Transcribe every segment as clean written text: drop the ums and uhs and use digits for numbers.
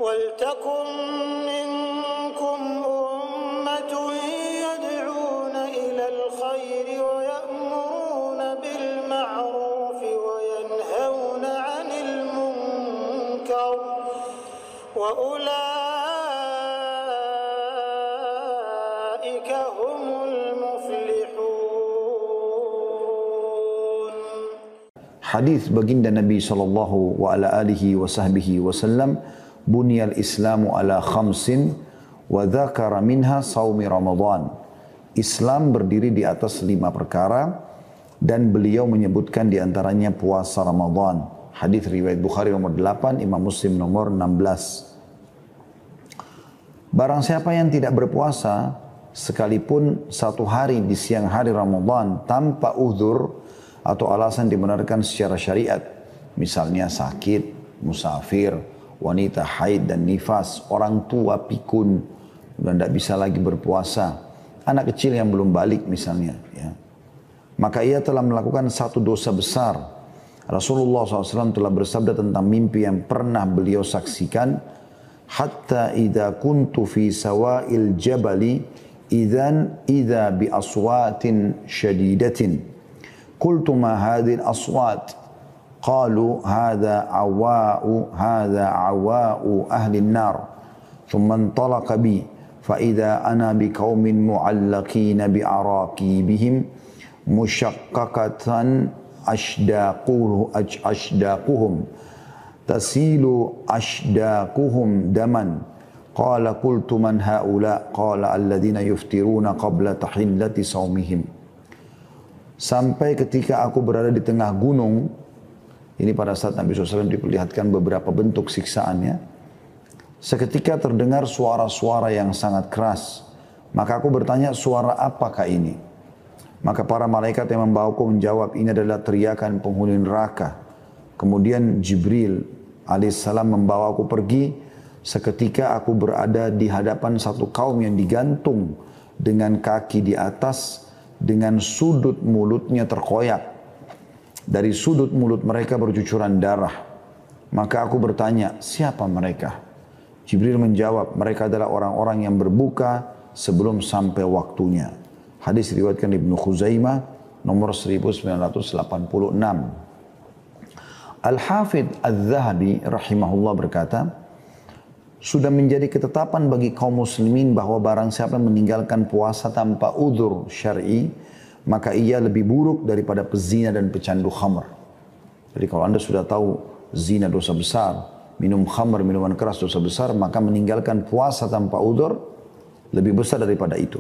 وَلْتَكُنْ مِنْكُمْ أُمَّةٌ يَدْعُونَ إِلَى الْخَيْرِ وَيَأْمُرُونَ بِالْمَعْرُوفِ وَيَنْهَوْنَ عَنِ الْمُنْكَرِ وَأُولَئِكَ هُمُ الْمُفْلِحُونَ. Hadis baginda Nabi sallallahu alaihi wasallam, "Bunyal Islamu ala khamsin wa dzakara minha shaumi Ramadan." Islam berdiri di atas 5 perkara dan beliau menyebutkan di antaranya puasa Ramadan. Hadis riwayat Bukhari nomor 8, Imam Muslim nomor 16. Barang siapa yang tidak berpuasa sekalipun 1 hari di siang hari Ramadan tanpa uzur atau alasan dibenarkan secara syariat, misalnya sakit, musafir, wanita haid dan nifas, orang tua pikun dan tidak bisa lagi berpuasa, anak kecil yang belum balik misalnya, ya, maka ia telah melakukan satu dosa besar. Rasulullah SAW telah bersabda tentang mimpi yang pernah beliau saksikan, hatta idza kuntu fi sawa'il jabali idza bi aswatin syadidatin قلت ما هذه الأصوات قالوا هذا عواء أهل النار ثم انطلق بي فإذا أنا بقوم معلقين بعراقيبهم مشققة أشداقهم تسيل أشداقهم دما قال قلت من هؤلاء قال الذين يفطرون قبل تحلة صومهم. Sampai ketika aku berada di tengah gunung, ini pada saat Nabi SAW diperlihatkan beberapa bentuk siksaannya, seketika terdengar suara-suara yang sangat keras. Maka aku bertanya, suara apakah ini? Maka para malaikat yang membawaku menjawab, ini adalah teriakan penghuni neraka. Kemudian Jibril alaihissalam membawaku pergi, seketika aku berada di hadapan satu kaum yang digantung dengan kaki di atas, dengan sudut mulutnya terkoyak. Dari sudut mulut mereka bercucuran darah. Maka aku bertanya, siapa mereka? Jibril menjawab, mereka adalah orang-orang yang berbuka sebelum sampai waktunya. Hadis diriwayatkan Ibnu Khuzaimah nomor 1986. Al-Hafidh Al-Zahabi rahimahullah berkata, sudah menjadi ketetapan bagi kaum muslimin bahwa barang siapa meninggalkan puasa tanpa udzur syar'i, maka ia lebih buruk daripada pezina dan pecandu khamr. Jadi kalau anda sudah tahu zina dosa besar, minum khamr, minuman keras dosa besar, maka meninggalkan puasa tanpa udzur lebih besar daripada itu.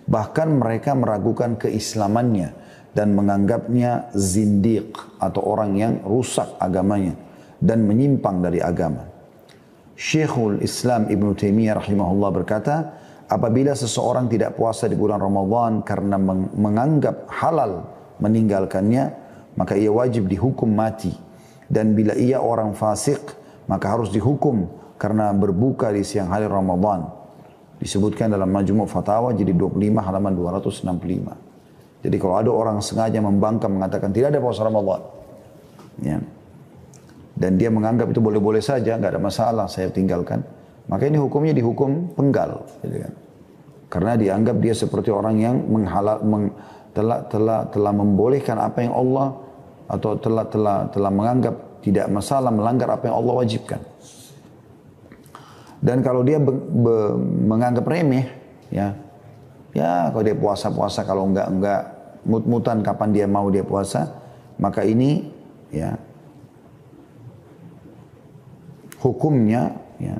Bahkan mereka meragukan keislamannya dan menganggapnya zindiq atau orang yang rusak agamanya dan menyimpang dari agama. Syekhul Islam Ibn Taimiyah rahimahullah berkata, apabila seseorang tidak puasa di bulan Ramadan karena menganggap halal meninggalkannya, maka ia wajib dihukum mati. Dan bila ia orang fasik, maka harus dihukum karena berbuka di siang hari Ramadan. Disebutkan dalam Majmu' Fatawa jadi 25 halaman 265. Jadi kalau ada orang sengaja membangkang mengatakan tidak ada puasa Ramadan, ya, dan dia menganggap itu boleh-boleh saja, nggak ada masalah, saya tinggalkan, maka ini hukumnya dihukum penggal, gitu kan? Karena dianggap dia seperti orang yang telah membolehkan apa yang Allah atau telah menganggap tidak masalah melanggar apa yang Allah wajibkan. Dan kalau dia menganggap remeh, ya kalau dia puasa-puasa, kalau enggak mut-mutan kapan dia mau dia puasa, maka ini ya hukumnya, ya,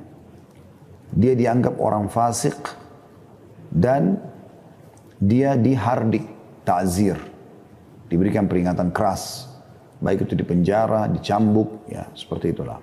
dia dianggap orang fasik dan dia dihardik, ta'zir, diberikan peringatan keras, baik itu dipenjara, dicambuk, ya seperti itulah.